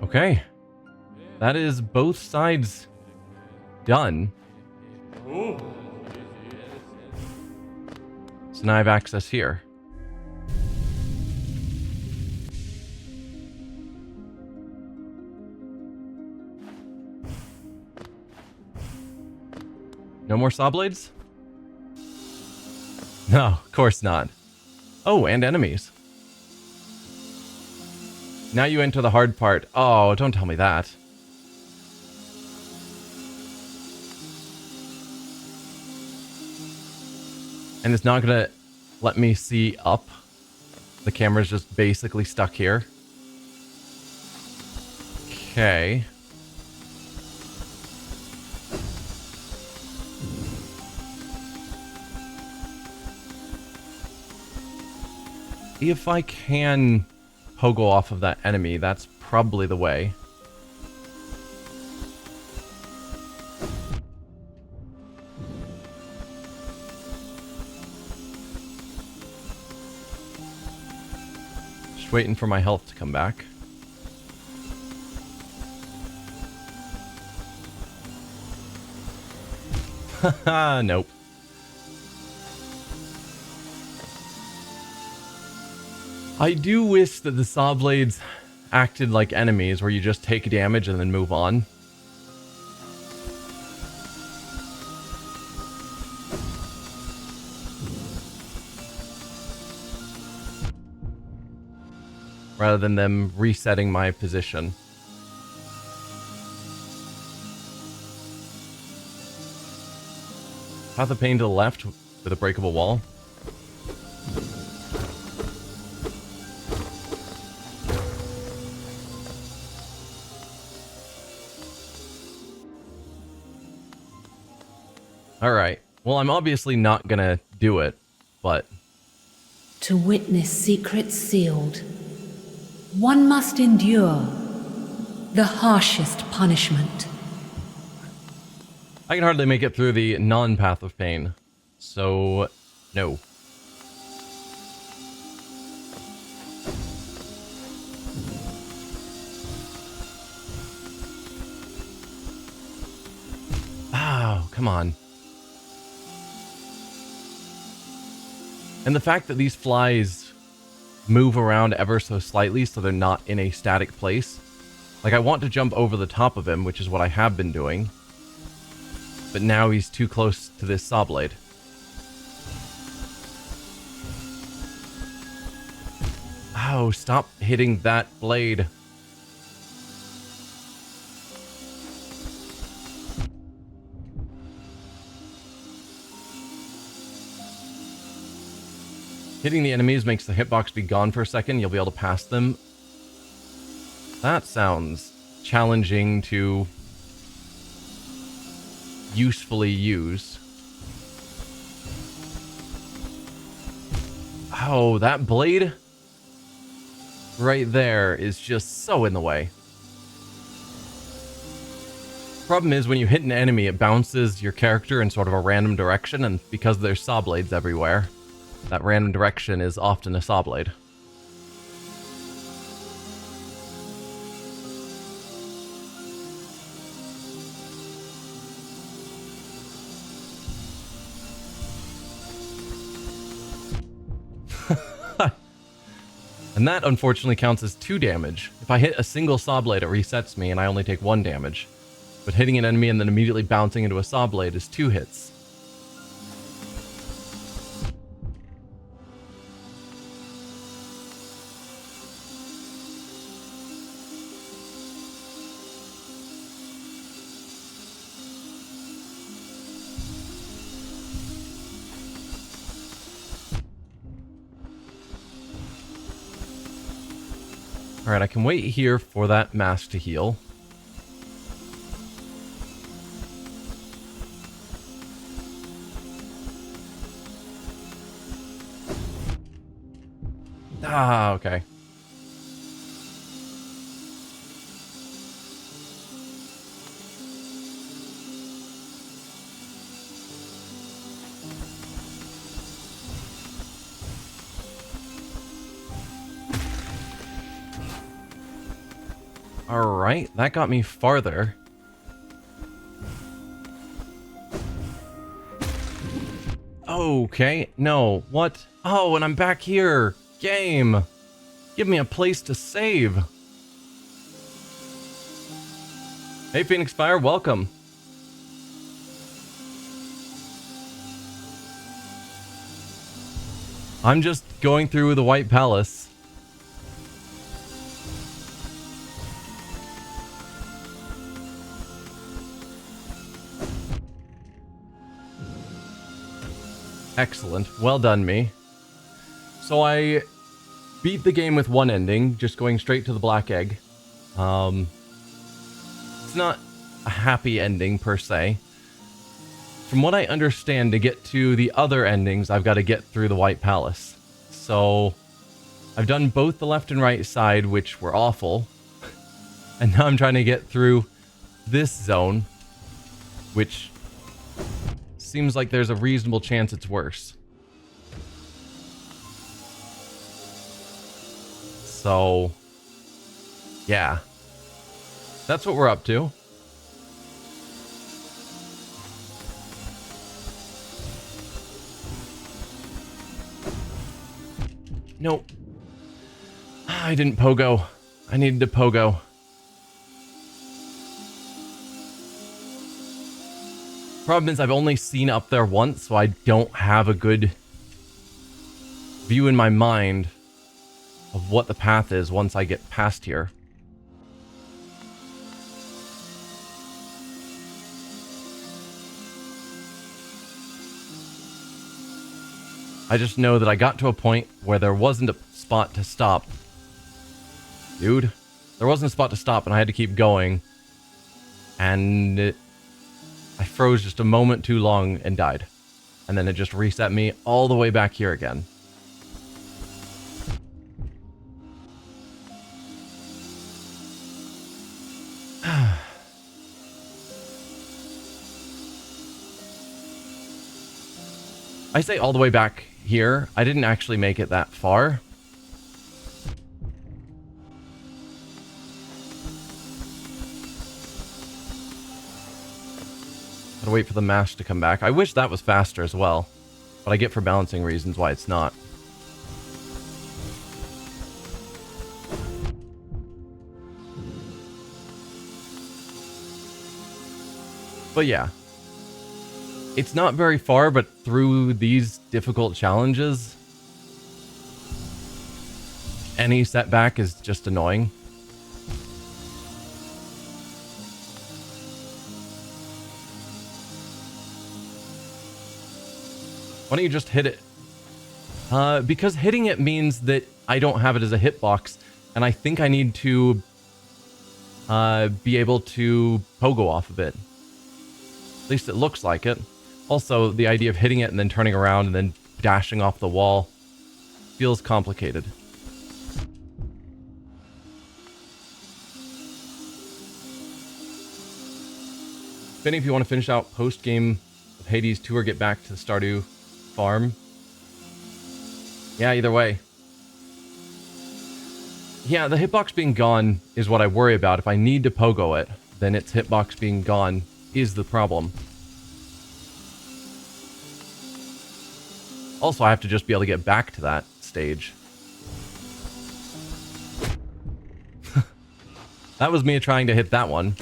Okay. That is both sides done. So now I have access here. No more saw blades? No, of course not. Oh, and enemies. Now you enter the hard part. Oh, don't tell me that. And it's not gonna let me see up. The camera's just basically stuck here. Okay. If I can pogo off of that enemy, that's probably the way. Just waiting for my health to come back. Haha, nope. I do wish that the saw blades acted like enemies, where you just take damage and then move on. Rather than them resetting my position. Path of Pain to the left with a breakable wall. Alright. Well, I'm obviously not gonna do it, but... To witness secrets sealed, one must endure the harshest punishment. I can hardly make it through the non-path of pain. So, no. Oh, come on. And the fact that these flies move around ever so slightly so they're not in a static place. Like, I want to jump over the top of him, which is what I have been doing. But now he's too close to this saw blade. Oh, stop hitting that blade. Hitting the enemies makes the hitbox be gone for a second. You'll be able to pass them. That sounds challenging to usefully use. Oh, that blade right there is just so in the way. Problem is, when you hit an enemy, it bounces your character in sort of a random direction, and because there's saw blades everywhere, that random direction is often a saw blade. And that unfortunately counts as 2 damage. If I hit a single saw blade, it resets me and I only take 1 damage. But hitting an enemy and then immediately bouncing into a saw blade is 2 hits. Alright, I can wait here for that mask to heal. Ah, okay. Alright, that got me farther. Okay, no, what? Oh, and I'm back here. Game. Give me a place to save. Hey, Phoenix Fire, welcome. I'm just going through the White Palace. Excellent. Well done, me. So I beat the game with one ending, just going straight to the black egg. It's not a happy ending, per se. From what I understand, to get to the other endings, I've got to get through the White Palace. So I've done both the left and right side, which were awful. And now I'm trying to get through this zone, which seems like there's a reasonable chance it's worse. So, yeah. That's what we're up to. Nope. I didn't pogo. I needed to pogo. Problem is I've only seen up there once, so I don't have a good view in my mind of what the path is once I get past here. I just know that I got to a point where there wasn't a spot to stop. Dude, there wasn't a spot to stop and I had to keep going. And I froze just a moment too long and died. And then it just reset me all the way back here again. I say all the way back here. I didn't actually make it that far. Gotta wait for the mash to come back. I wish that was faster as well, but I get for balancing reasons why it's not. But yeah. It's not very far, but through these difficult challenges, any setback is just annoying. Why don't you just hit it? Because hitting it means that I don't have it as a hitbox, and I think I need to be able to pogo off of it. At least it looks like it. Also, the idea of hitting it and then turning around and then dashing off the wall feels complicated. Benny, if you want to finish out post-game of Hades 2 or get back to the Stardew farm. Yeah, either way. Yeah, the hitbox being gone is what I worry about. If I need to pogo it, then its hitbox being gone is the problem. Also, I have to just be able to get back to that stage. That was me trying to hit that one.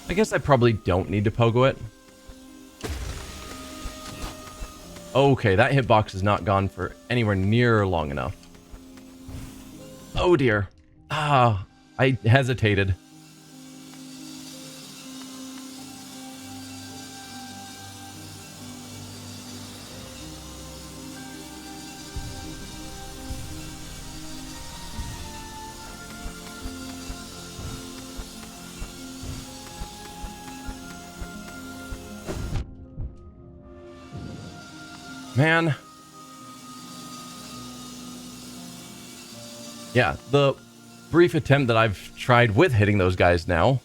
I guess I probably don't need to pogo it. Okay, that hitbox is not gone for anywhere near long enough. Oh dear. Ah, I hesitated. Man. Yeah, the brief attempt that I've tried with hitting those guys now.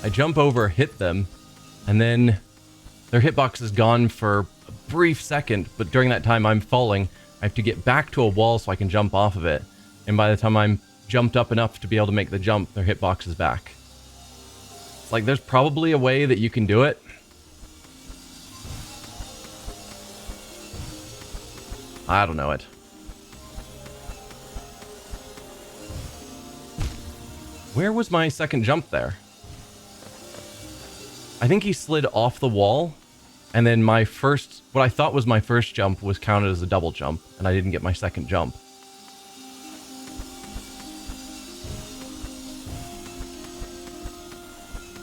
I jump over, hit them, and then Their hitbox is gone for a brief second, but during that time I'm falling. I have to get back to a wall so I can jump off of it. And by the time I'm jumped up enough to be able to make the jump, their hitbox is back. It's like there's probably a way that you can do it. I don't know it. Where was my second jump there? I think he slid off the wall, and then my first, what I thought was my first jump was counted as a double jump, and I didn't get my second jump.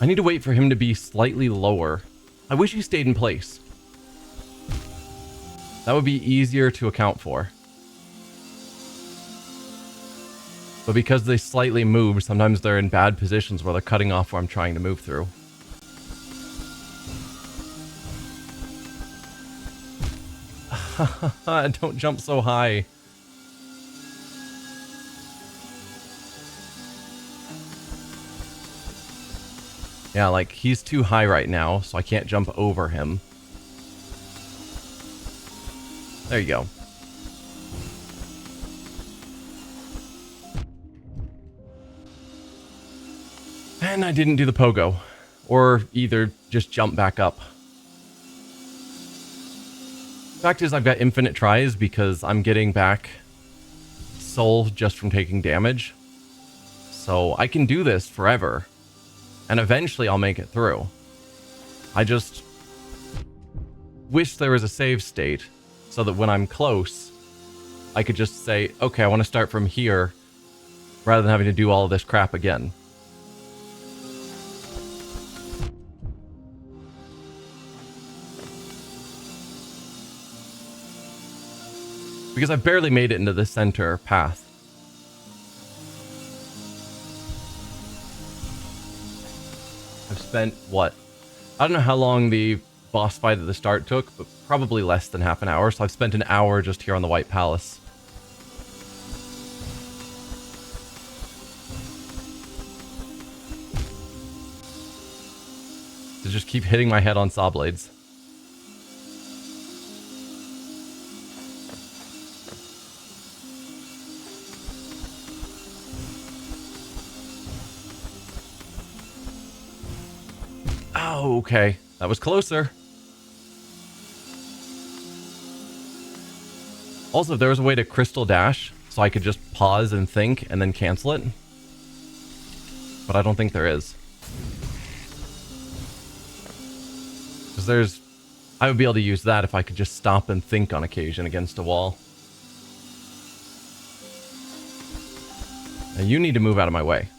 I need to wait for him to be slightly lower. I wish he stayed in place. That would be easier to account for. But because they slightly move, sometimes they're in bad positions where they're cutting off where I'm trying to move through. Don't jump so high. Yeah, like, he's too high right now, so I can't jump over him. There you go. And I didn't do the pogo. Or either just jump back up. Fact is, I've got infinite tries because I'm getting back soul just from taking damage. So I can do this forever. And eventually I'll make it through. I just wish there was a save state so that when I'm close, I could just say, okay, I want to start from here rather than having to do all of this crap again. Because I barely made it into the center path. I've spent, what? I don't know how long the boss fight at the start took, but probably less than half an hour. So I've spent an hour just here on the White Palace. To just keep hitting my head on saw blades. Oh, okay. That was closer. Also, if there was a way to crystal dash, so I could just pause and think and then cancel it. But I don't think there is. Because I would be able to use that if I could just stop and think on occasion against a wall. Now you need to move out of my way.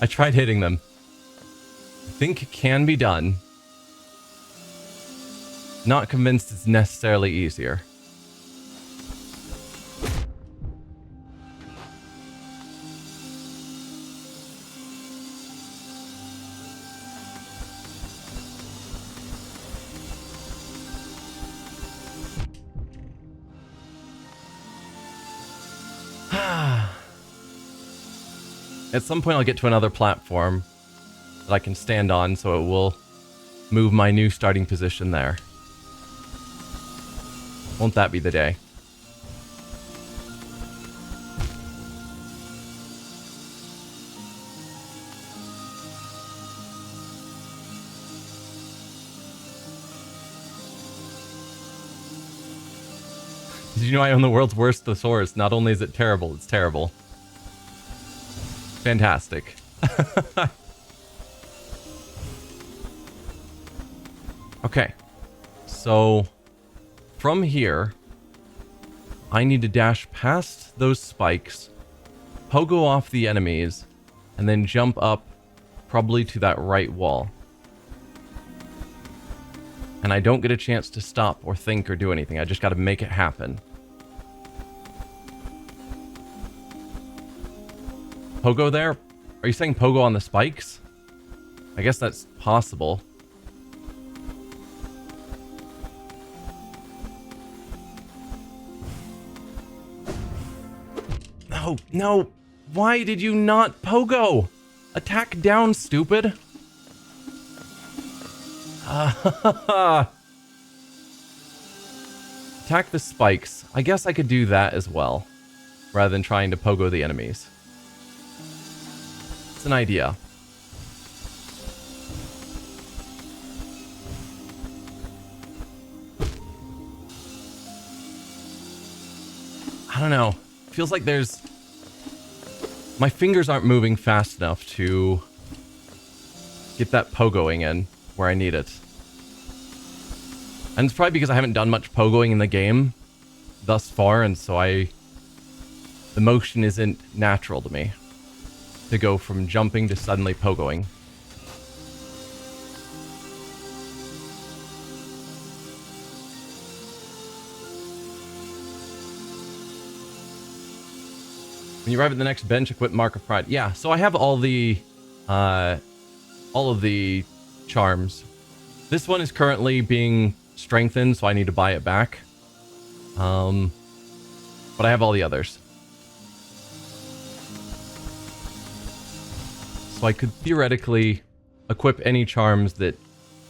I tried hitting them. I think it can be done. Not convinced it's necessarily easier. At some point I'll get to another platform that I can stand on, so it will move my new starting position there. Won't that be the day? Did you know I own the world's worst thesaurus? Not only is it terrible, it's terrible. Fantastic. Okay. So, from here, I need to dash past those spikes, pogo off the enemies, and then jump up probably to that right wall. And I don't get a chance to stop or think or do anything. I just got to make it happen. Pogo there? Are you saying pogo on the spikes? I guess that's possible. No, no! Why did you not pogo? Attack down, stupid. Attack the spikes. I guess I could do that as well, rather than trying to pogo the enemies. It's an idea. I don't know. Feels like there's... My fingers aren't moving fast enough to get that pogoing in where I need it. And it's probably because I haven't done much pogoing in the game thus far, and so the motion isn't natural to me to go from jumping to suddenly pogoing. When you arrive at the next bench, equip Mark of Pride. Yeah, so I have all of the charms. This one is currently being strengthened, so I need to buy it back. But I have all the others. So I could theoretically equip any charms that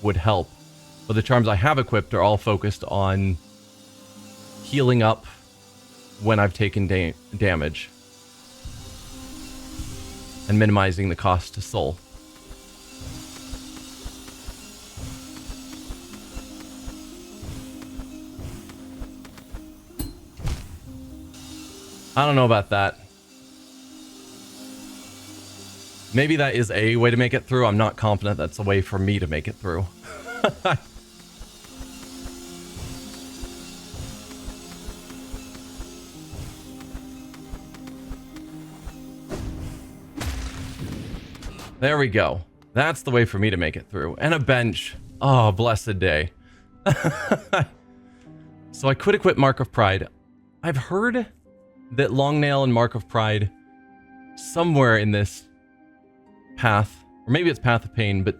would help. But the charms I have equipped are all focused on healing up when I've taken damage. And minimizing the cost to soul. I don't know about that. Maybe that is a way to make it through. I'm not confident that's a way for me to make it through. There we go. That's the way for me to make it through. And a bench. Oh, blessed day. So I could equip Mark of Pride. I've heard that Longnail and Mark of Pride somewhere in this path, or maybe it's Path of Pain, but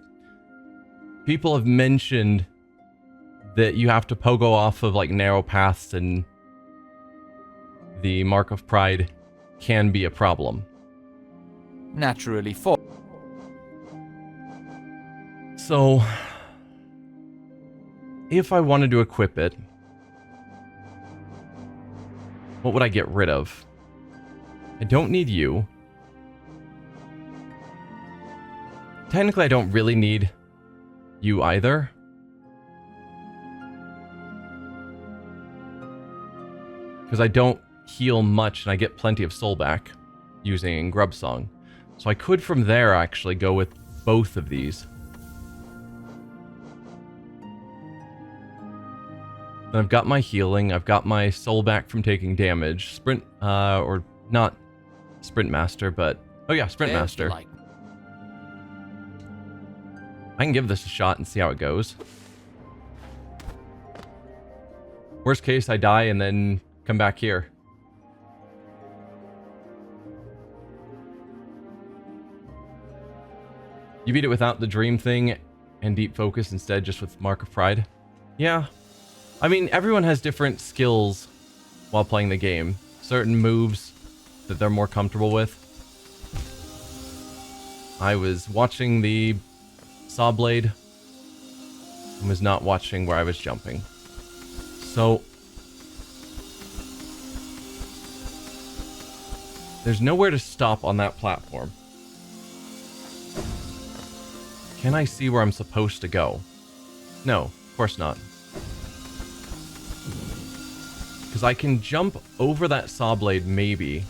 people have mentioned that you have to pogo off of like narrow paths and the Mark of Pride can be a problem. Naturally for. So, if I wanted to equip it, what would I get rid of? I don't need you. Technically, I don't really need you either. Because I don't heal much and I get plenty of soul back using Grub Song. So I could from there actually go with both of these. Then I've got my healing, I've got my soul back from taking damage. Sprint, or not Sprint Master, but... Oh yeah, Sprint Master. I can give this a shot and see how it goes. Worst case, I die and then come back here. You beat it without the dream thing and deep focus instead, just with Mark of Pride? Yeah. I mean, everyone has different skills while playing the game. Certain moves that they're more comfortable with. I was watching the saw blade and was not watching where I was jumping. So, there's nowhere to stop on that platform. Can I see where I'm supposed to go? No, of course not. Because I can jump over that saw blade, maybe.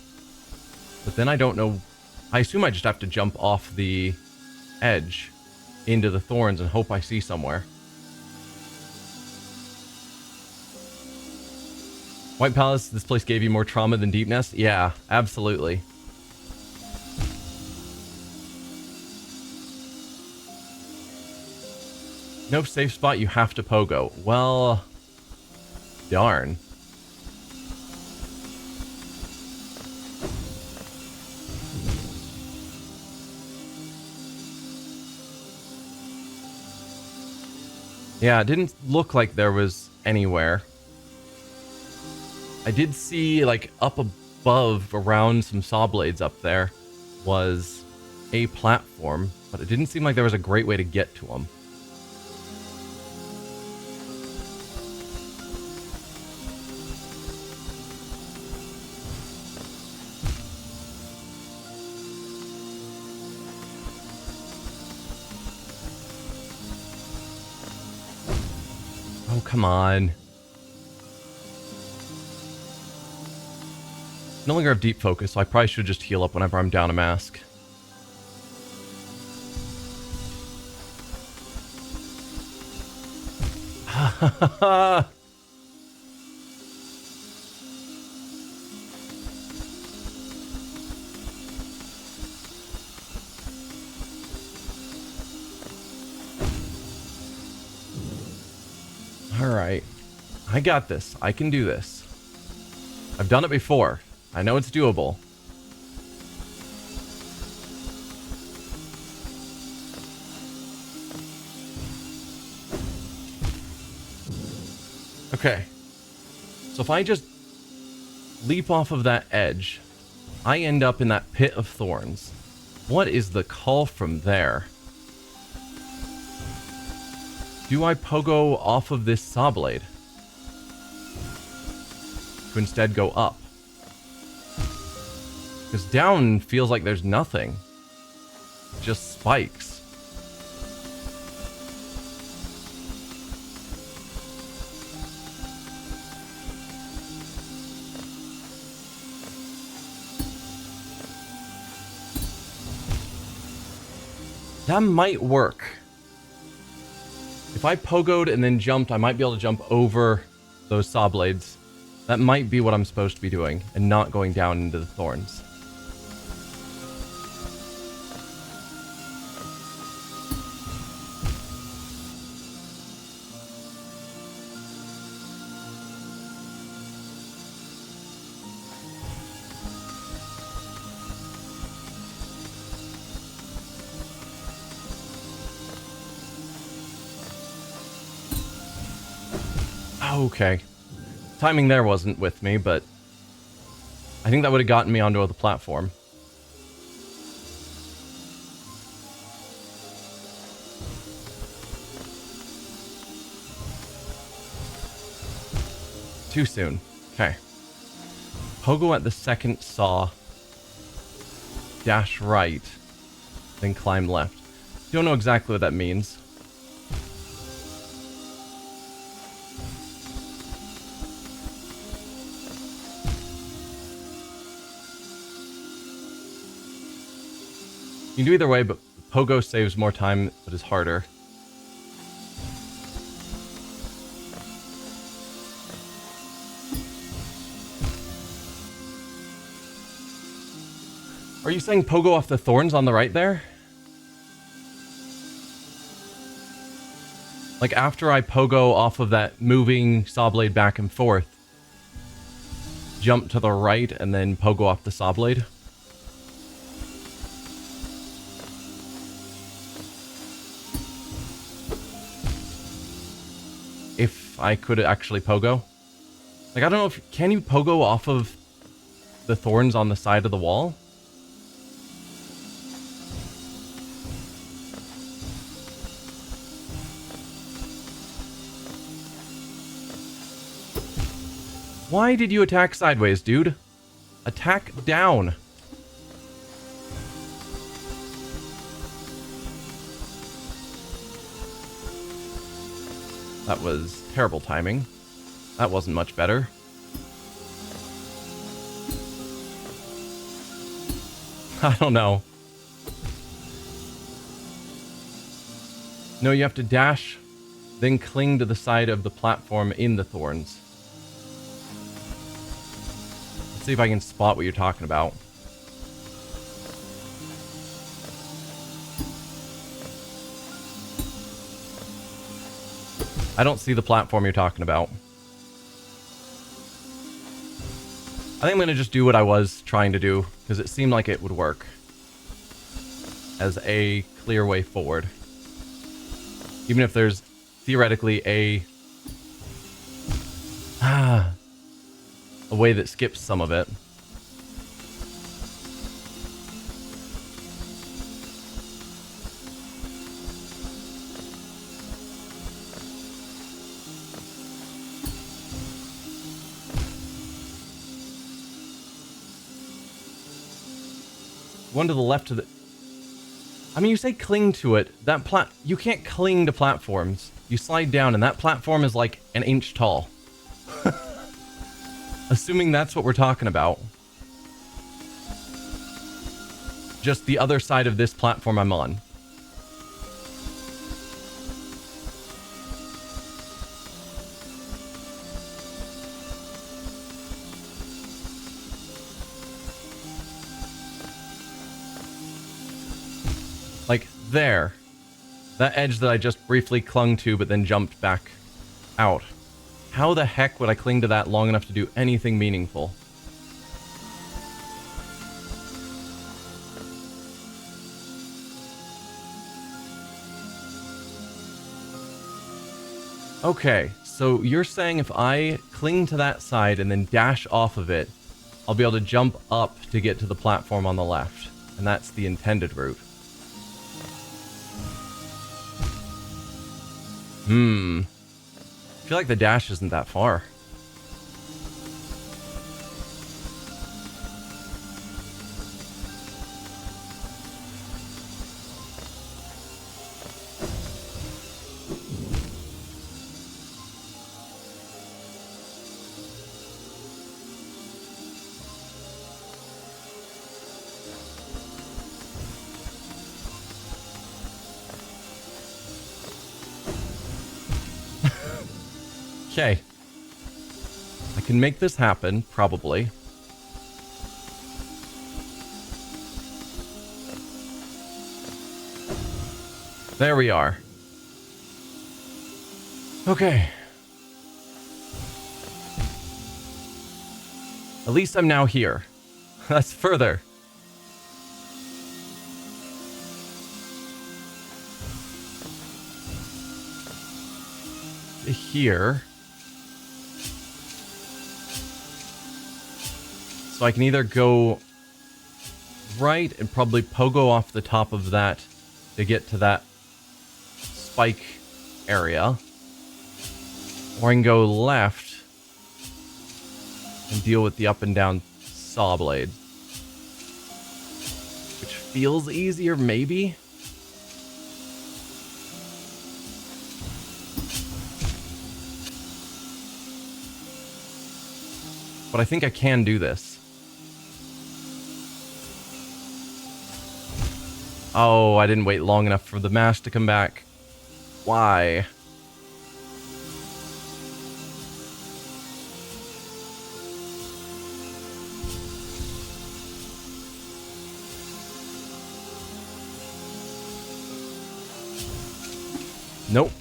But then I don't know... I assume I just have to jump off the edge into the thorns and hope I see somewhere. White Palace, this place gave you more trauma than Deep Nest? Yeah, absolutely. No safe spot, you have to pogo. Well, darn. Yeah, it didn't look like there was anywhere. I did see, like, up above, around some saw blades up there, was a platform, but it didn't seem like there was a great way to get to them. Oh, come on. No longer have deep focus, so I probably should just heal up whenever I'm down a mask. Alright. I got this. I can do this. I've done it before. I know it's doable. Okay. So if I just leap off of that edge, I end up in that pit of thorns. What is the call from there? Do I pogo off of this saw blade to instead go up? Because down feels like there's nothing. Just spikes. That might work. If I pogoed and then jumped, I might be able to jump over those saw blades. That might be what I'm supposed to be doing, and not going down into the thorns. Okay. Timing there wasn't with me, but I think that would have gotten me onto the platform. Too soon. Okay. Pogo at the second saw. Dash right. Then climb left. Don't know exactly what that means. You can do either way, but pogo saves more time, but is harder. Are you saying pogo off the thorns on the right there? Like after I pogo off of that moving saw blade back and forth, jump to the right and then pogo off the saw blade? If I could actually pogo. Like, I don't know if... Can you pogo off of the thorns on the side of the wall? Why did you attack sideways, dude? Attack down. That was terrible timing. That wasn't much better. I don't know. No, you have to dash, then cling to the side of the platform in the thorns. Let's see if I can spot what you're talking about. I don't see the platform you're talking about. I think I'm going to just do what I was trying to do, because it seemed like it would work as a clear way forward. Even if there's theoretically a way that skips some of it. One to the left of the... I mean, you say cling to it. You can't cling to platforms. You slide down, and that platform is like an inch tall. Assuming that's what we're talking about. Just the other side of this platform I'm on. Like, there. That edge that I just briefly clung to, but then jumped back out. How the heck would I cling to that long enough to do anything meaningful? Okay, so you're saying if I cling to that side and then dash off of it, I'll be able to jump up to get to the platform on the left. And that's the intended route. I feel like the dash isn't that far. Okay. I can make this happen, probably. There we are. Okay. At least I'm now here. That's further. Here. So I can either go right and probably pogo off the top of that to get to that spike area. Or I can go left and deal with the up and down saw blade. Which feels easier, maybe? But I think I can do this. Oh, I didn't wait long enough for the mash to come back. Why? Nope.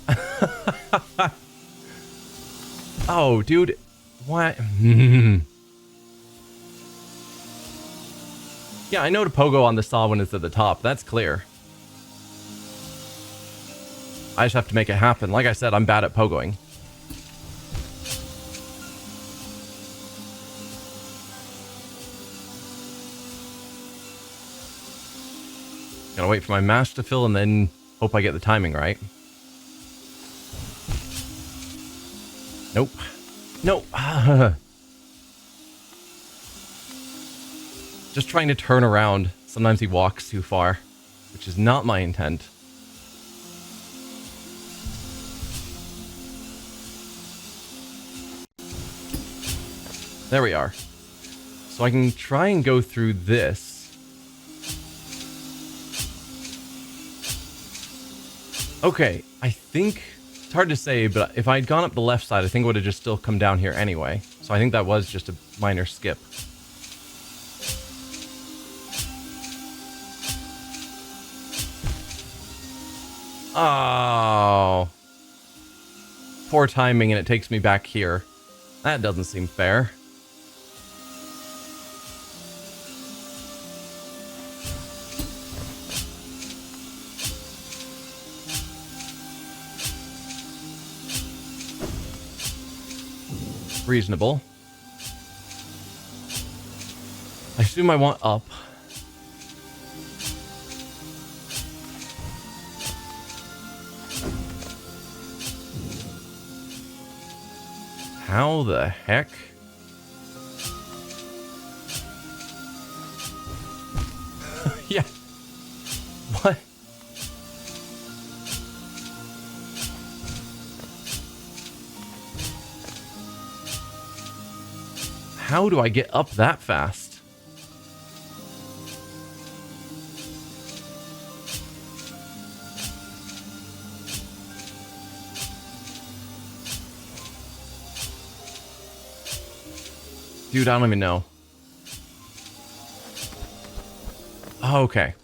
Oh, dude. What? Yeah, I know to pogo on the saw when it's at the top. That's clear. I just have to make it happen. Like I said, I'm bad at pogoing. Gotta wait for my mash to fill and then hope I get the timing right. Nope. Nope. Just trying to turn around. Sometimes he walks too far, which is not my intent. There we are. So I can try and go through this. Okay, I think... It's hard to say, but if I had gone up the left side, I think it would have just still come down here anyway. So I think that was just a minor skip. Oh. Poor timing, and it takes me back here. That doesn't seem fair. Reasonable. I assume I want up. How the heck? How do I get up that fast? Dude, I don't even know. Okay.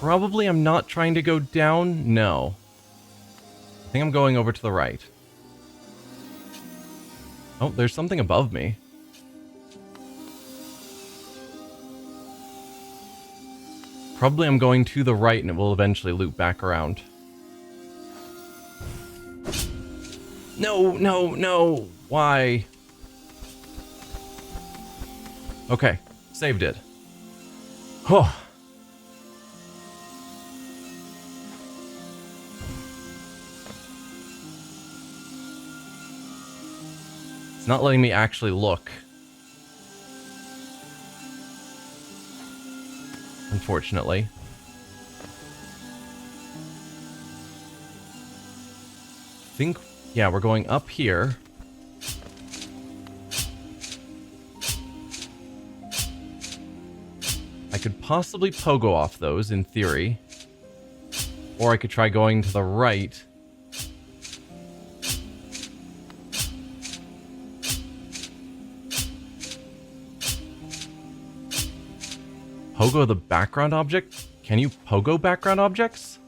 Probably I'm not trying to go down. No. I think I'm going over to the right. Oh, there's something above me. Probably I'm going to the right and it will eventually loop back around. No, no, no. Why? Okay, saved it. Oh. It's not letting me actually look. Unfortunately. I think, yeah, we're going up here. I could possibly pogo off those in theory. Or I could try going to the right. Pogo the background object? Can you pogo background objects?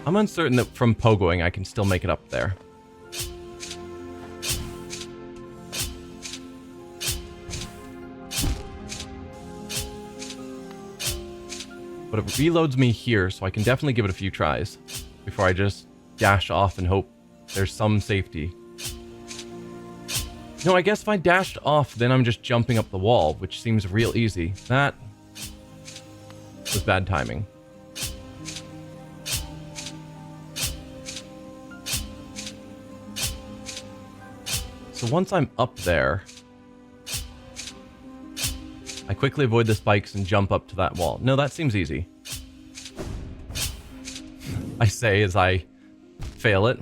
I'm uncertain that from pogoing I can still make it up there. But it reloads me here, so I can definitely give it a few tries before I just dash off and hope there's some safety. No, I guess if I dashed off, then I'm just jumping up the wall, which seems real easy. That was bad timing. So once I'm up there, I quickly avoid the spikes and jump up to that wall. No, that seems easy. I say as I fail it.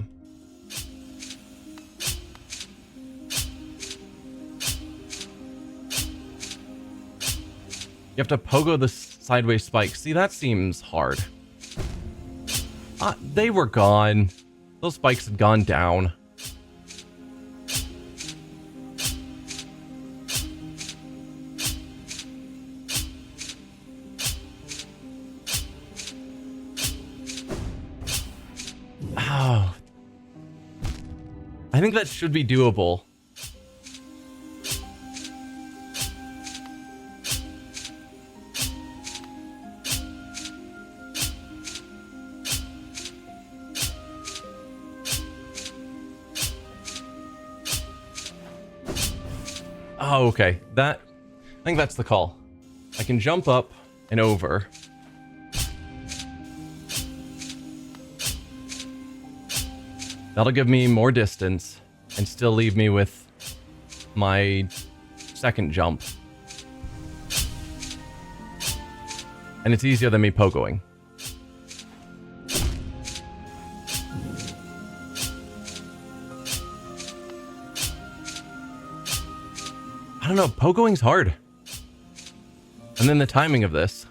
You have to pogo the sideways spikes. See, that seems hard. They were gone. Those spikes had gone down. Oh. I think that should be doable. Oh, okay. I think that's the call. I can jump up and over. That'll give me more distance and still leave me with my second jump. And it's easier than me pogoing. I don't know, pogoing's hard. And then the timing of this.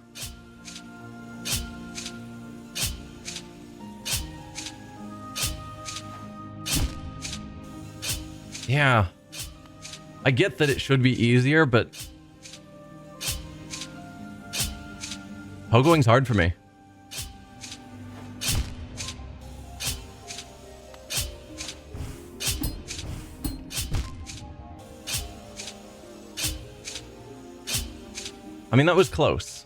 Yeah. I get that it should be easier, but pogoing's hard for me. I mean, that was close.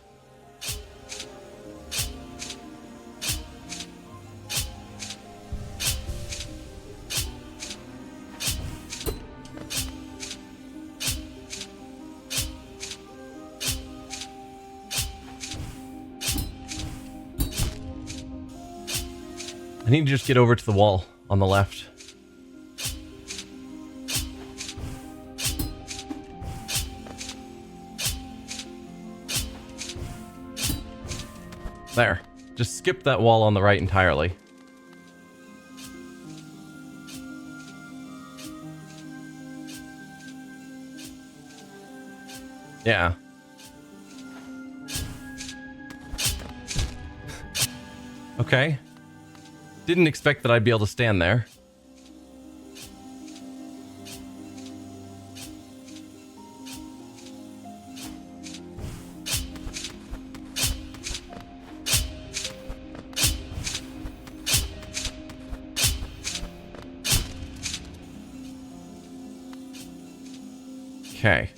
I need to just get over to the wall on the left. There. Just skip that wall on the right entirely. Yeah. Okay. Didn't expect that I'd be able to stand there. Okay.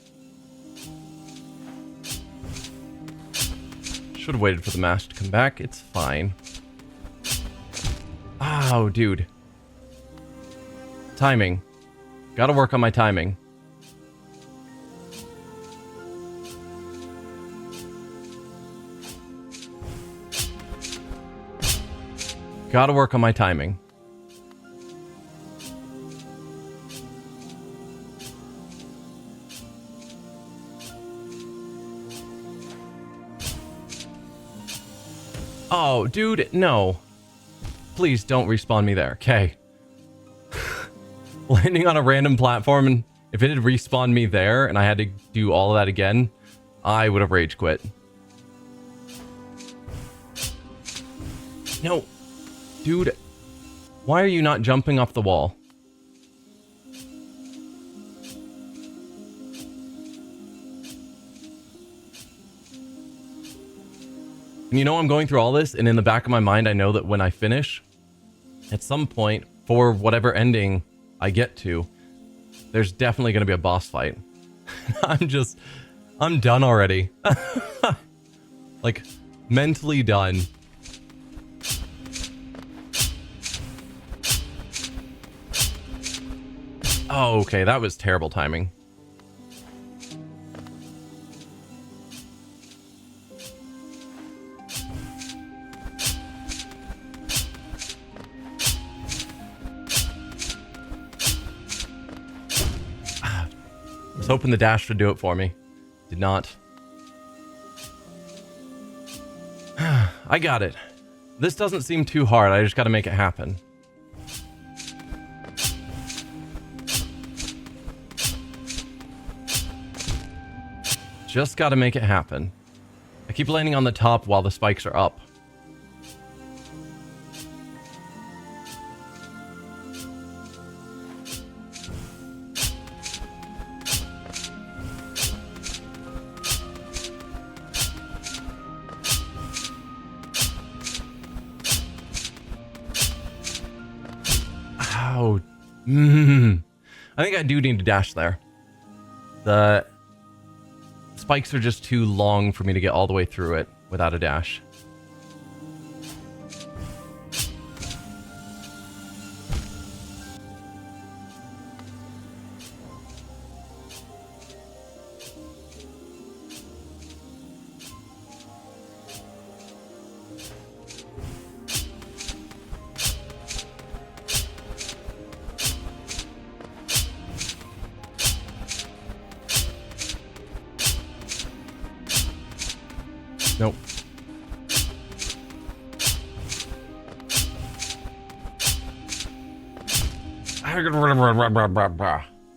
Should have waited for the mask to come back. It's fine. Oh, dude. Timing. Gotta work on my timing. Gotta work on my timing. Oh, dude, no. Please don't respawn me there. Okay. Landing on a random platform, and if it had respawned me there and I had to do all of that again, I would have rage quit. No. Dude, why are you not jumping off the wall? And you know, I'm going through all this, and in the back of my mind, I know that when I finish, at some point, for whatever ending I get to, there's definitely going to be a boss fight. I'm done already. Like, mentally done. Oh, okay, that was terrible timing. I was hoping the dash would do it for me. Did not. I got it. This doesn't seem too hard. I just got to make it happen. Just got to make it happen. I keep landing on the top while the spikes are up. Ow. I think I do need to dash there. The spikes are just too long for me to get all the way through it without a dash. Nope.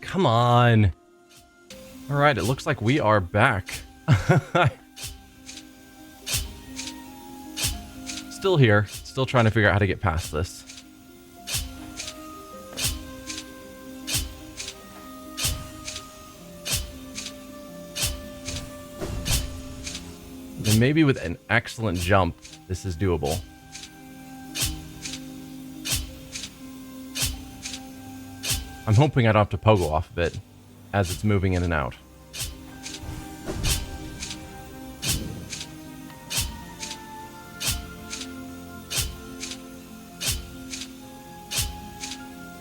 Come on. All right, it looks like we are back. Still here. Still trying to figure out how to get past this. And maybe with an excellent jump, this is doable. I'm hoping I don't have to pogo off of it as it's moving in and out.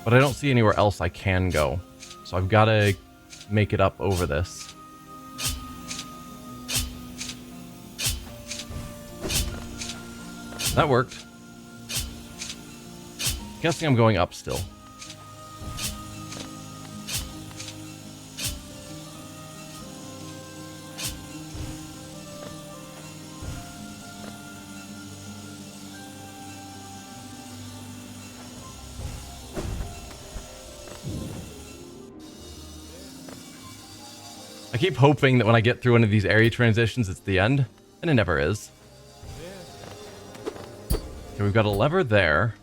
But I don't see anywhere else I can go. So I've got to make it up over this. That worked. Guessing I'm going up still. I keep hoping that when I get through one of these area transitions, it's the end, and it never is. Okay, we've got a lever there.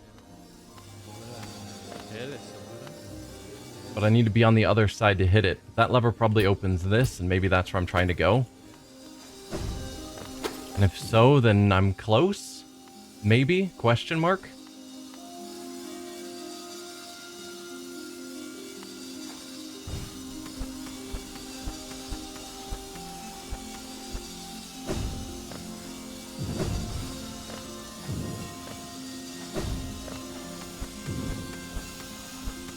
But I need to be on the other side to hit it. That lever probably opens this, and maybe that's where I'm trying to go. And if so, then I'm close? Maybe? Question mark?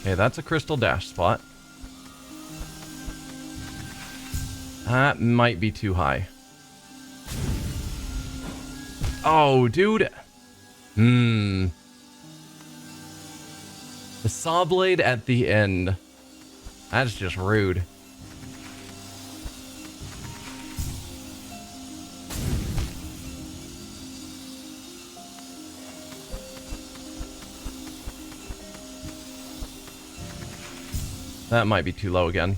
Okay, that's a crystal dash spot. That might be too high. Oh, dude. The saw blade at the end. That's just rude. That might be too low again.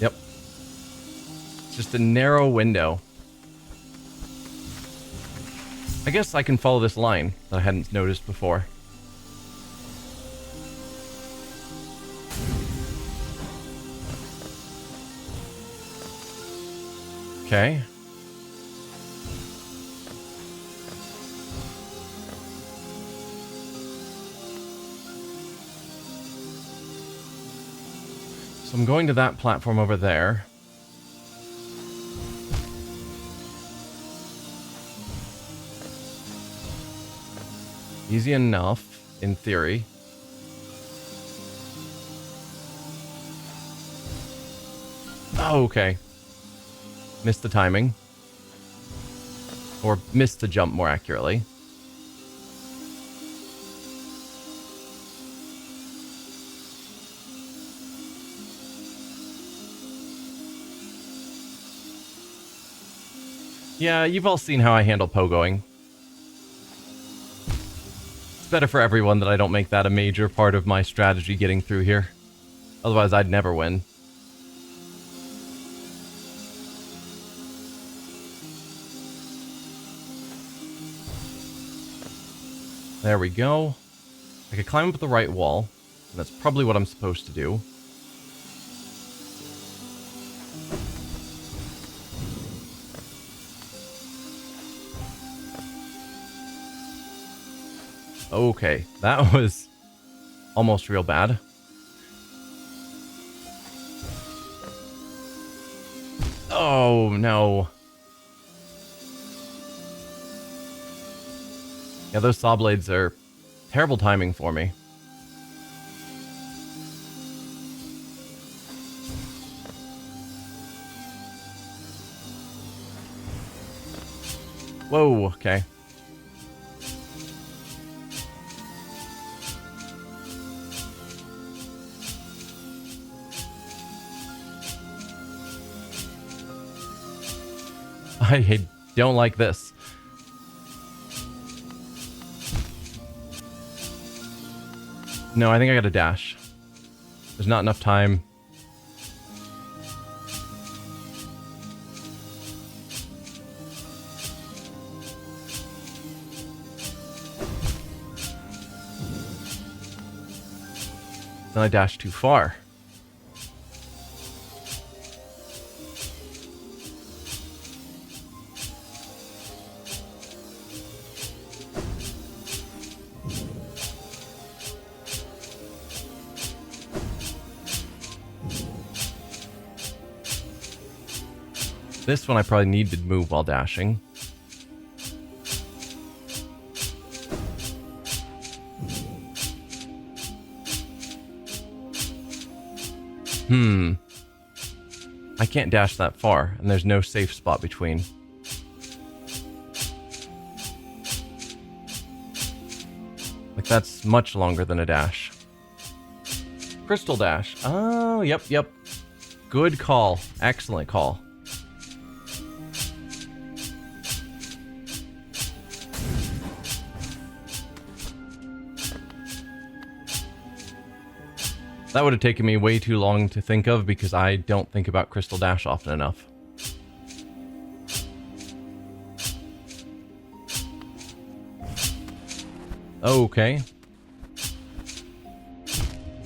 Yep. It's just a narrow window. I guess I can follow this line that I hadn't noticed before. Okay. So I'm going to that platform over there. Easy enough, in theory. Oh, okay. Missed the timing. Or missed the jump, more accurately. Yeah, you've all seen how I handle pogoing. It's better for everyone that I don't make that a major part of my strategy getting through here. Otherwise, I'd never win. There we go. I could climb up the right wall. And that's probably what I'm supposed to do. Okay, that was almost real bad. Oh, no. Yeah, those saw blades are terrible timing for me. Whoa, okay. I don't like this. No, I think I gotta dash. There's not enough time. Then I dashed too far. This one I probably need to move while dashing. I can't dash that far, and there's no safe spot between. Like, that's much longer than a dash. Crystal dash. Oh, yep. Good call. Excellent call. That would have taken me way too long to think of because I don't think about Crystal Dash often enough. Okay.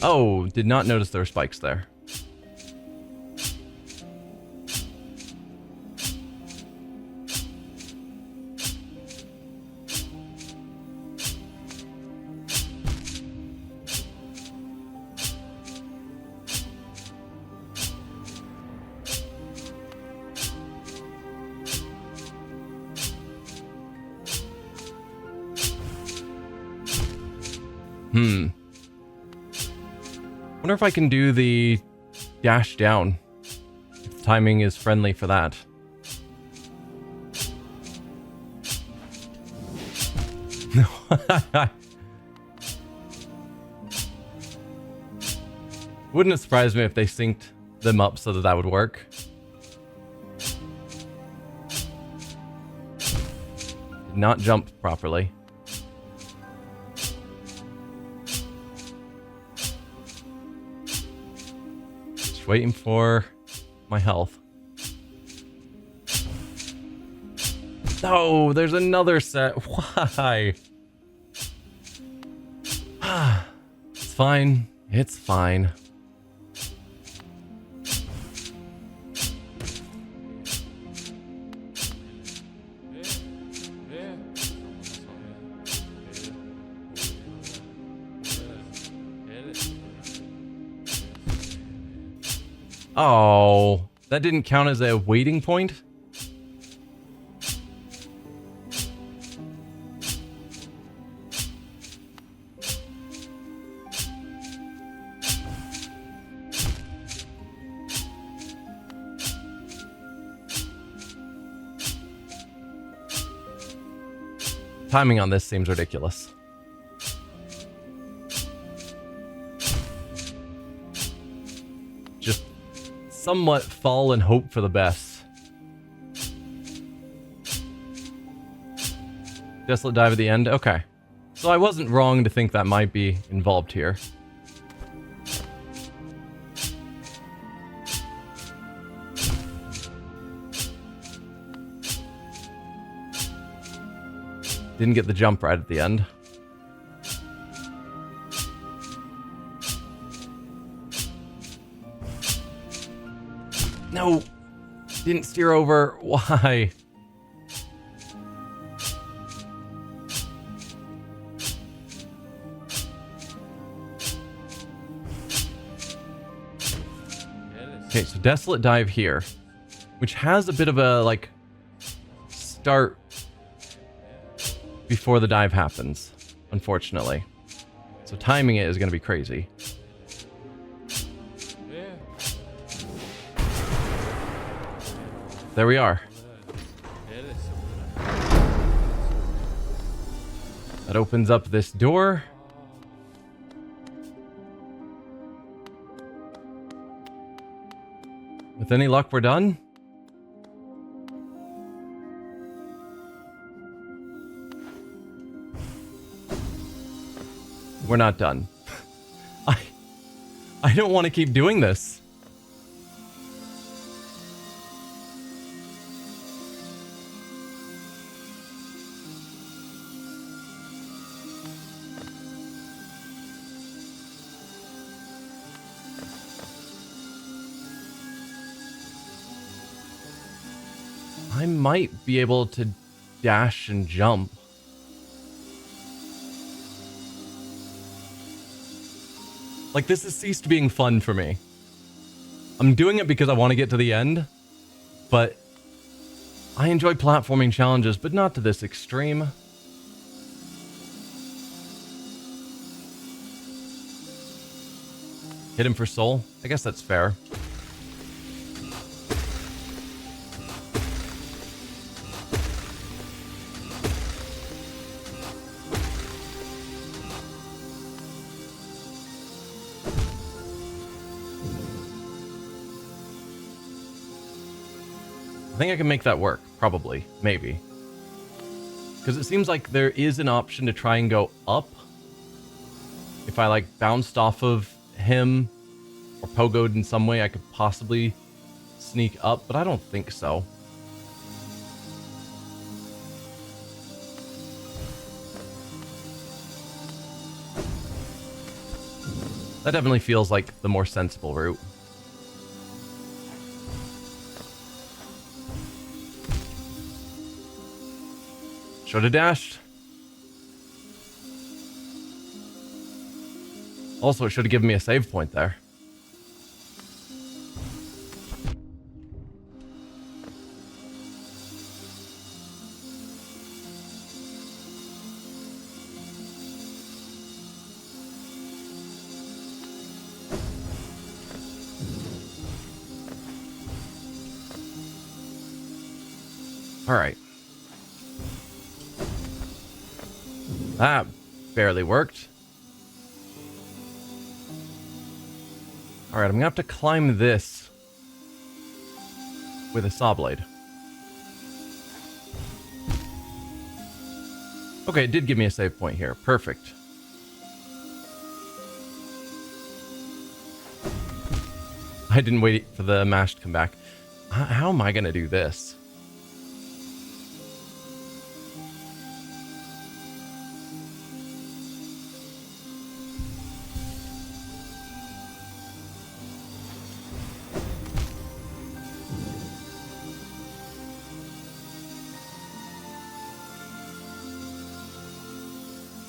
Oh, did not notice there were spikes there. Wonder if I can do the dash down. If the timing is friendly for that. Wouldn't have surprised me if they synced them up so that that would work. Did not jump properly. Waiting for my health. Oh, there's another set. Why? It's fine. It's fine. Oh, that didn't count as a waiting point? Timing on this seems ridiculous. Just somewhat fall and hope for the best. Desolate dive at the end? Okay. So I wasn't wrong to think that might be involved here. Didn't get the jump right at the end. No! Didn't steer over. Why? Okay, so Desolate Dive here, which has a bit of a, like, start before the dive happens, unfortunately. So timing it is going to be crazy. There we are. That opens up this door. With any luck, we're done. We're not done. I don't want to keep doing this. I might be able to dash and jump. Like, this has ceased being fun for me. I'm doing it because I want to get to the end, but I enjoy platforming challenges, but not to this extreme. Hit him for soul? I guess that's fair. I think I can make that work. Probably. Maybe. Because it seems like there is an option to try and go up. If I, like, bounced off of him or pogoed in some way, I could possibly sneak up, but I don't think so. That definitely feels like the more sensible route. Should have dashed. Also, it should have given me a save point there. All right. That barely worked. All right, I'm gonna have to climb this with a saw blade. Okay, it did give me a save point here. Perfect. I didn't wait for the mash to come back. How am I gonna do this?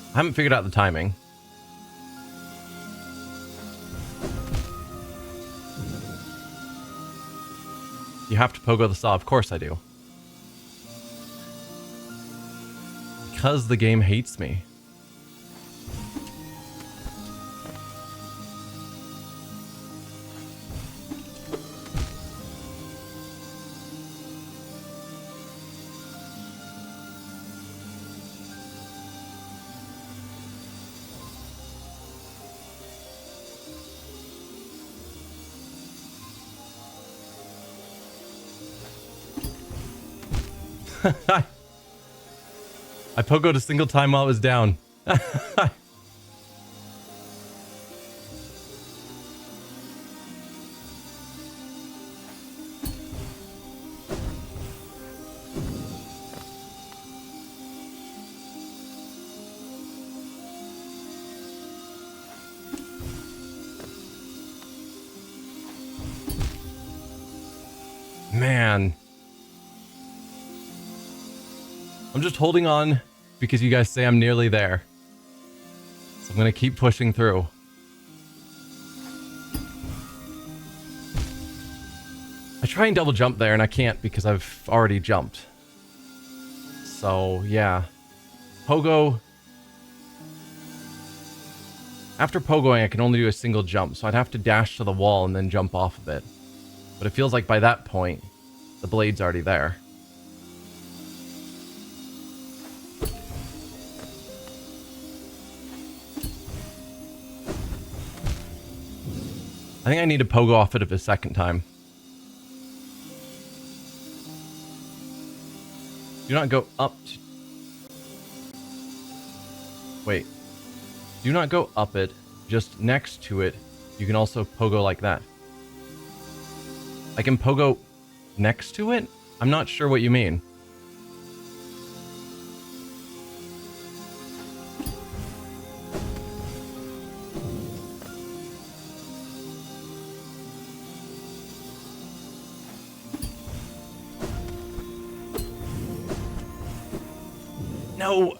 I haven't figured out the timing. You have to pogo the saw. Of course I do. Because the game hates me. I pogoed a single time while it was down. Man. I'm just holding on because you guys say I'm nearly there. So I'm going to keep pushing through. I try and double jump there and I can't because I've already jumped. So, yeah. Pogo. After pogoing, I can only do a single jump. So I'd have to dash to the wall and then jump off of it. But it feels like by that point, the blade's already there. I think I need to pogo off it a second time. Do not go up to... Wait. Do not go up it. Just next to it, you can also pogo like that. I can pogo next to it? I'm not sure what you mean. No!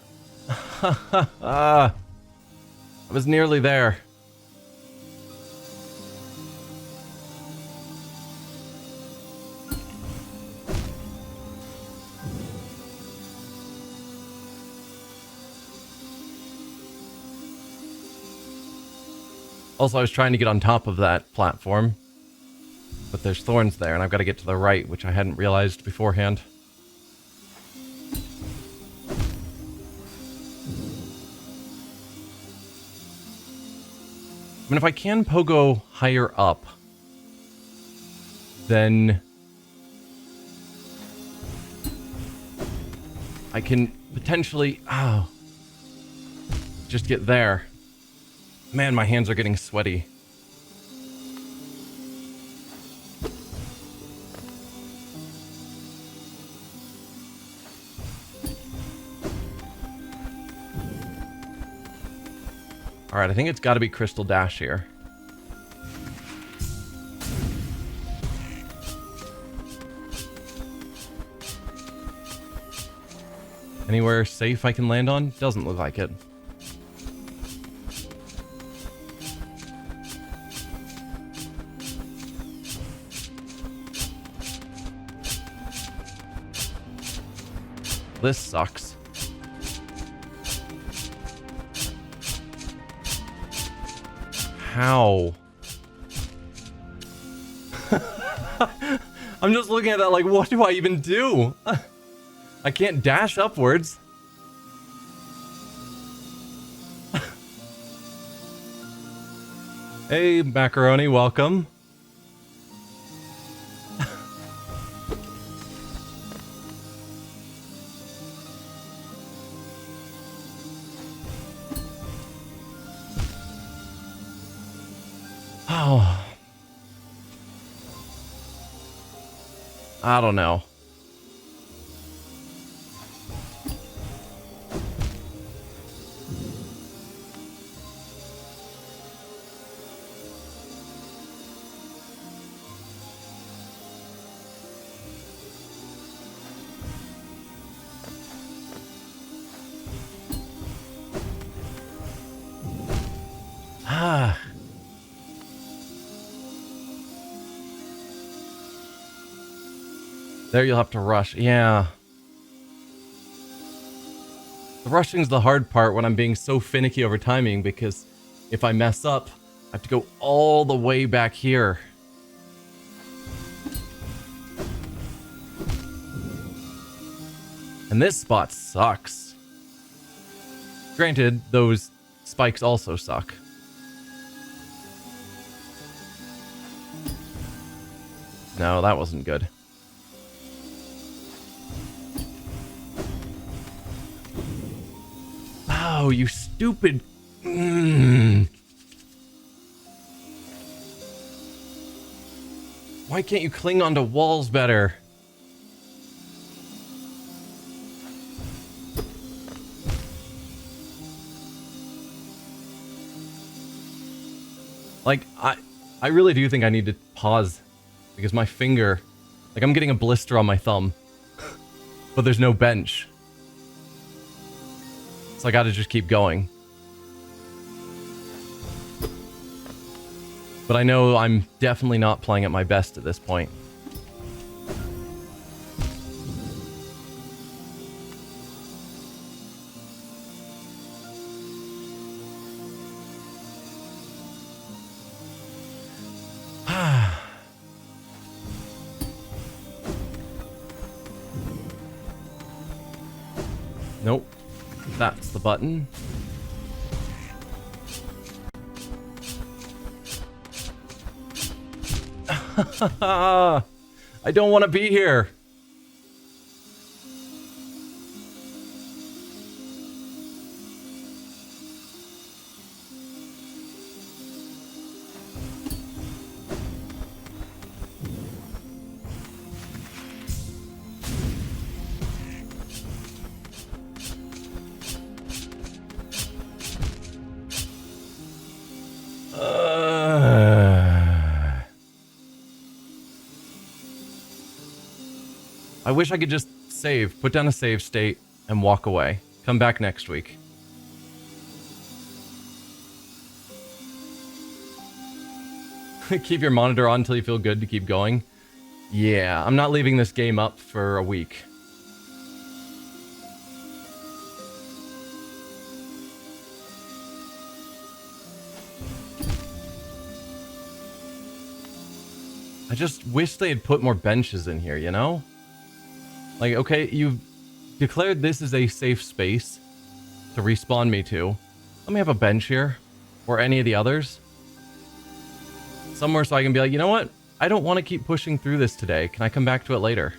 I was nearly there. Also, I was trying to get on top of that platform, but there's thorns there, and I've got to get to the right, which I hadn't realized beforehand. I mean, if I can pogo higher up, then I can potentially, just get there. Man, my hands are getting sweaty. Alright, I think it's got to be Crystal Dash here. Anywhere safe I can land on? Doesn't look like it. This sucks. How? I'm just looking at that like, what do I even do? I can't dash upwards. Hey, Macaroni, welcome. Oh. I don't know. Ah. There you'll have to rush. Yeah. The rushing's the hard part when I'm being so finicky over timing, because if I mess up, I have to go all the way back here. And this spot sucks. Granted, those spikes also suck. No, that wasn't good. Oh, you stupid... Why can't you cling onto walls better? Like, I really do think I need to pause, because my finger... Like, I'm getting a blister on my thumb. But there's no bench. So I gotta just keep going. But I know I'm definitely not playing at my best at this point. Nope. That's the button. I don't want to be here. I wish I could just save, put down a save state, and walk away. Come back next week. Keep your monitor on until you feel good to keep going. Yeah, I'm not leaving this game up for a week. I just wish they had put more benches in here, you know? Like, okay, you've declared this is a safe space to respawn me to. Let me have a bench here. Or any of the others. Somewhere so I can be like, you know what? I don't want to keep pushing through this today. Can I come back to it later?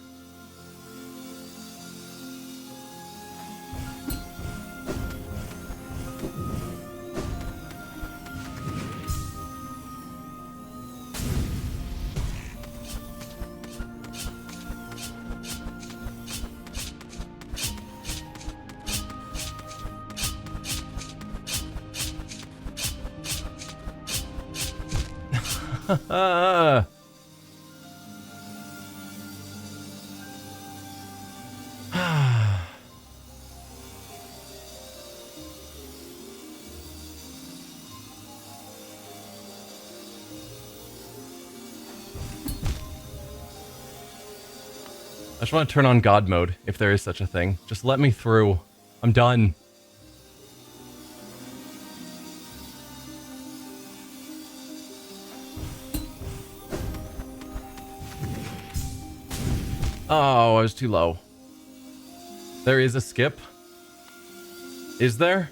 I just want to turn on God mode, if there is such a thing. Just let me through. I'm done. Oh, I was too low. There is a skip? Is there?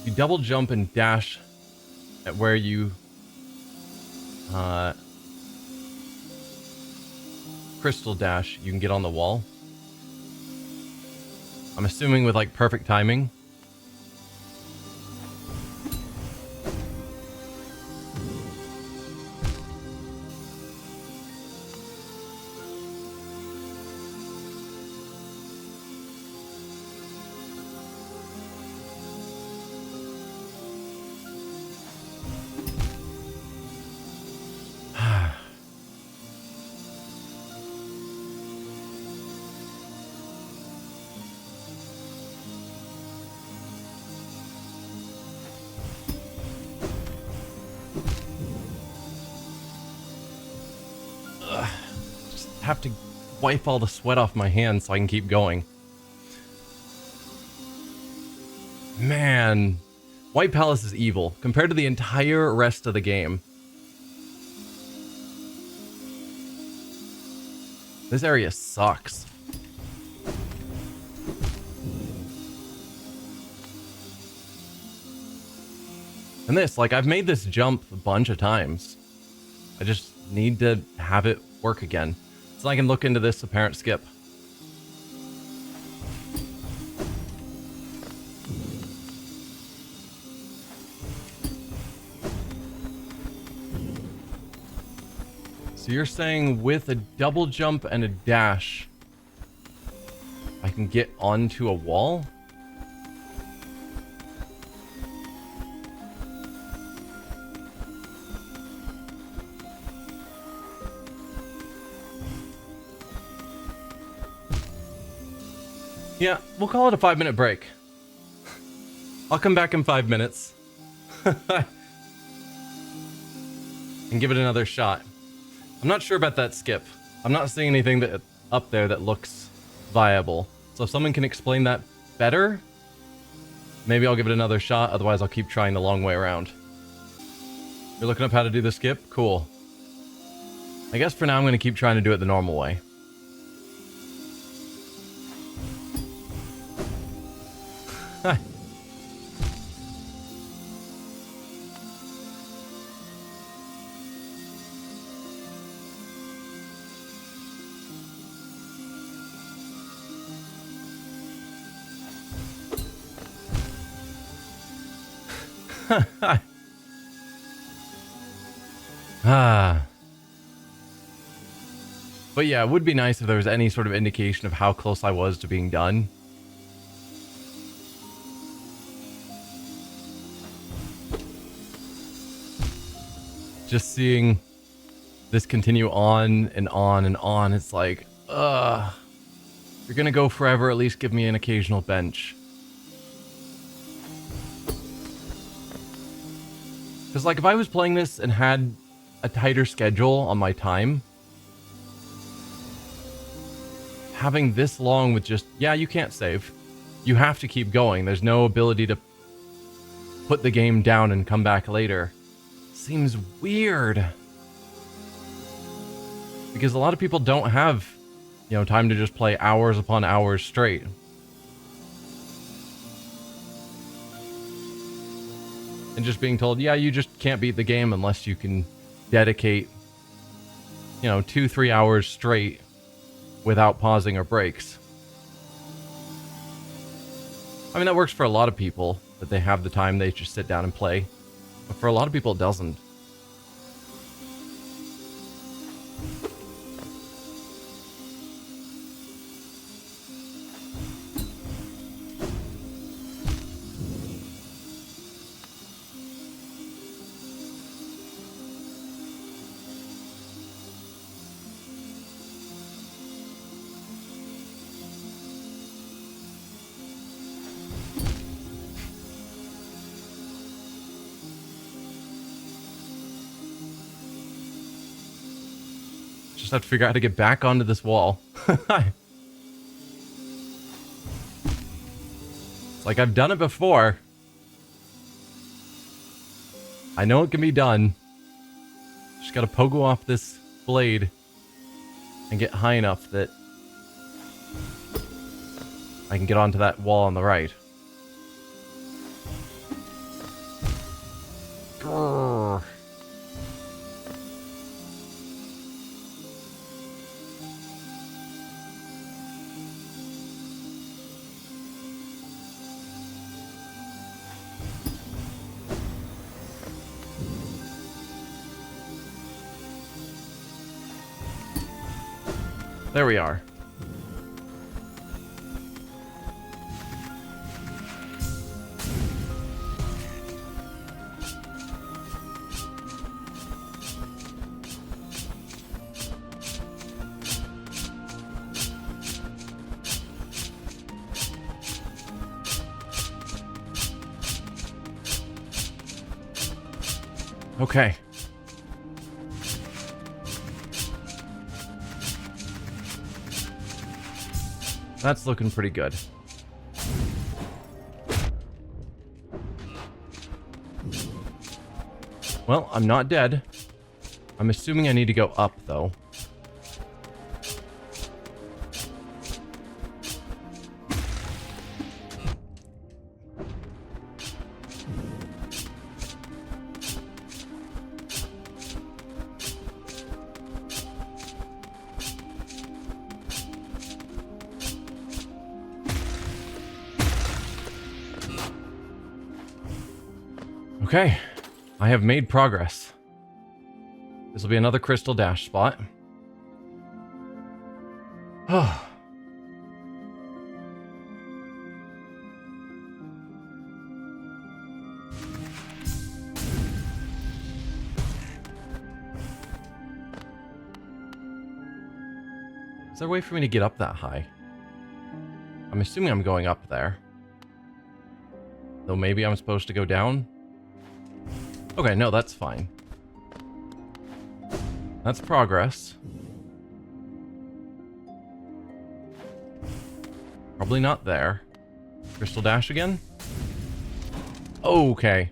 You double jump and dash at where you crystal dash, you can get on the wall. I'm assuming with like perfect timing. Have to wipe all the sweat off my hands so I can keep going. Man, White Palace is evil compared to the entire rest of the game. This area sucks. And this, like, I've made this jump a bunch of times. I just need to have it work again. So I can look into this apparent skip. So you're saying with a double jump and a dash, I can get onto a wall? Yeah, we'll call it a 5-minute break. I'll come back in 5 minutes. And give it another shot. I'm not sure about that skip. I'm not seeing anything that up there that looks viable. So if someone can explain that better, maybe I'll give it another shot. Otherwise, I'll keep trying the long way around. You're looking up how to do the skip? Cool. I guess for now I'm going to keep trying to do it the normal way. But yeah, it would be nice if there was any sort of indication of how close I was to being done. Just seeing this continue on and on and on, it's like, if you're gonna go forever, at least give me an occasional bench. Because, like, if I was playing this and had a tighter schedule on my time, having this long with just, yeah, you can't save. You have to keep going. There's no ability to put the game down and come back later. Seems weird. Because a lot of people don't have, you know, time to just play hours upon hours straight. And just being told, yeah, you just can't beat the game unless you can dedicate, you know, 2-3 hours straight without pausing or breaks. I mean, that works for a lot of people, that they have the time, they just sit down and play. But for a lot of people, it doesn't. Just have to figure out how to get back onto this wall. It's like I've done it before. I know it can be done. Just gotta pogo off this blade and get high enough that I can get onto that wall on the right. Grrr. There we are. Okay. That's looking pretty good. Well, I'm not dead. I'm assuming I need to go up, though. Okay, I have made progress. This will be another crystal dash spot. Oh. Is there a way for me to get up that high? I'm assuming I'm going up there. Though maybe I'm supposed to go down? Okay, no, that's fine. That's progress. Probably not there. Crystal dash again? Okay.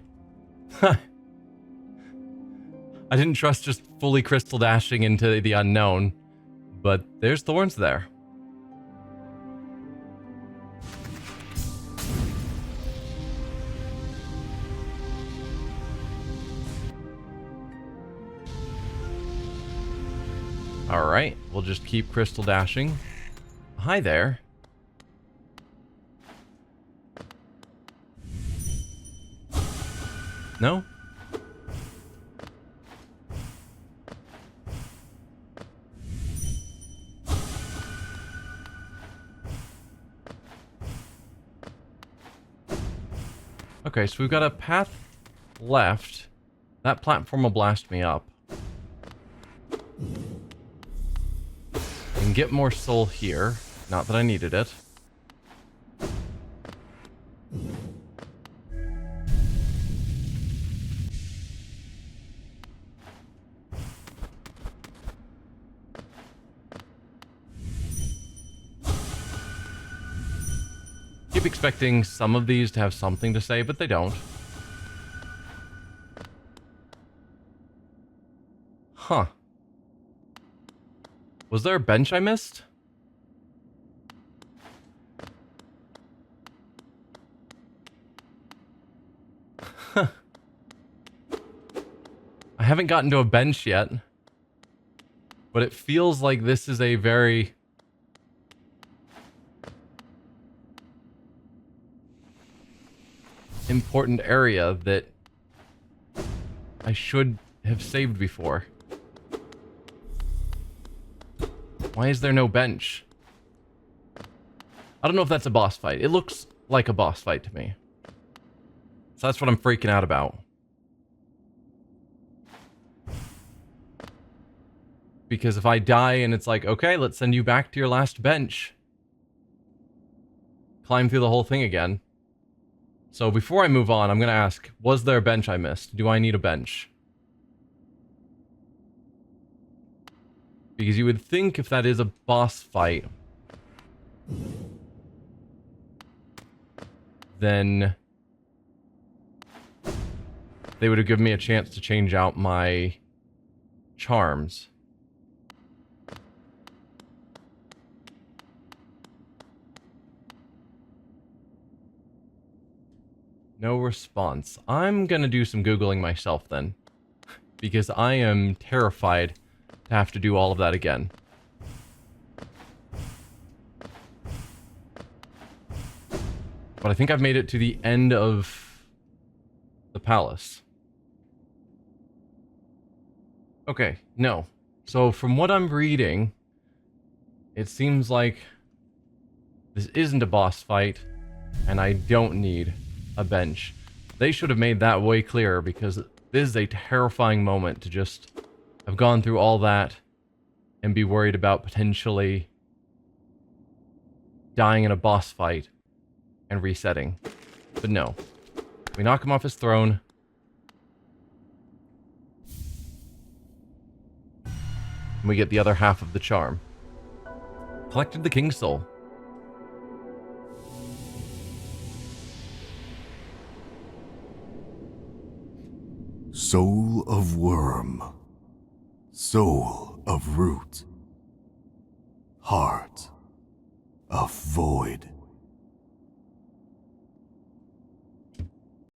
I didn't trust just fully crystal dashing into the unknown, but there's thorns there. Alright, we'll just keep crystal dashing. Hi there. No? Okay, so we've got a path left. That platform will blast me up. And get more soul here. Not that I needed it. Keep expecting some of these to have something to say, but they don't. Huh. Was there a bench I missed? Huh. I haven't gotten to a bench yet. But it feels like this is a very... important area that I should have saved before. Why is there no bench? I don't know if that's a boss fight. It looks like a boss fight to me. So that's what I'm freaking out about. Because if I die and it's like, okay, let's send you back to your last bench. Climb through the whole thing again. So before I move on, I'm going to ask, was there a bench I missed? Do I need a bench? Because you would think if that is a boss fight, then they would have given me a chance to change out my charms. No response. I'm gonna do some Googling myself then. Because I am terrified to have to do all of that again. But I think I've made it to the end of the palace. Okay, no. So from what I'm reading, it seems like this isn't a boss fight, and I don't need a bench. They should have made that way clearer, because this is a terrifying moment to just have gone through all that and be worried about potentially dying in a boss fight and resetting. But no. We knock him off his throne. And we get the other half of the charm. Collected the King's Soul. Soul of worm, soul of root, heart of void.